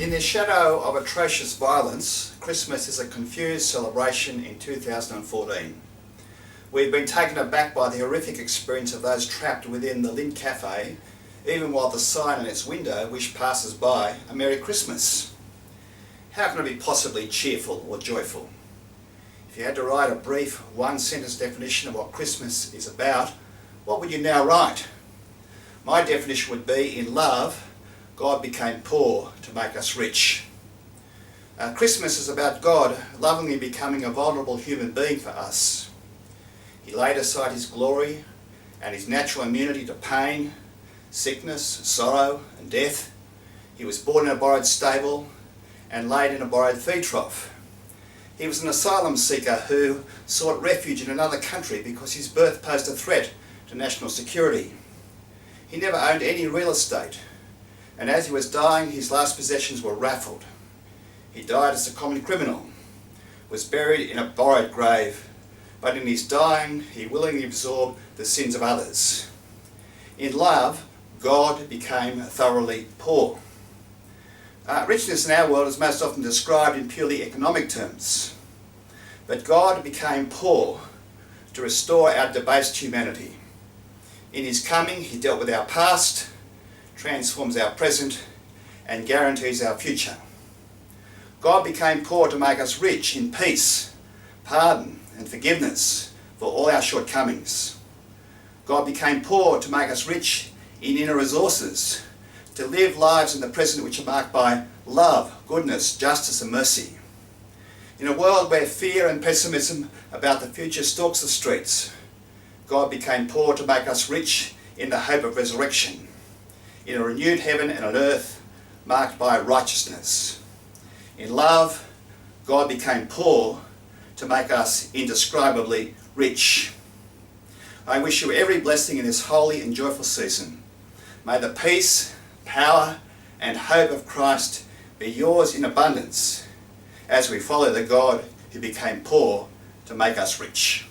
In the shadow of atrocious violence, Christmas is a confused celebration in 2014. We've been taken aback by the horrific experience of those trapped within the Lindt Cafe, even while the sign on its window wished passers-by a Merry Christmas. How can it be possibly cheerful or joyful? If you had to write a brief one-sentence definition of what Christmas is about, what would you now write? My definition would be, in love, God became poor to make us rich. Christmas is about God lovingly becoming a vulnerable human being for us. He laid aside his glory and his natural immunity to pain, sickness, sorrow and death. He was born in a borrowed stable and laid in a borrowed feed trough. He was an asylum seeker who sought refuge in another country because his birth posed a threat to national security. He never owned any real estate, and as he was dying, his last possessions were raffled. He died as a common criminal, was buried in a borrowed grave, but in his dying, he willingly absorbed the sins of others. In love, God became thoroughly poor. Richness in our world is most often described in purely economic terms, but God became poor to restore our debased humanity. In his coming, he dealt with our past, transforms our present, and guarantees our future. God became poor to make us rich in peace, pardon, and forgiveness for all our shortcomings. God became poor to make us rich in inner resources, to live lives in the present which are marked by love, goodness, justice, and mercy. In a world where fear and pessimism about the future stalks the streets, God became poor to make us rich in the hope of resurrection, in a renewed heaven and an earth marked by righteousness. In love, God became poor to make us indescribably rich. I wish you every blessing in this holy and joyful season. May the peace, power, and hope of Christ be yours in abundance as we follow the God who became poor to make us rich.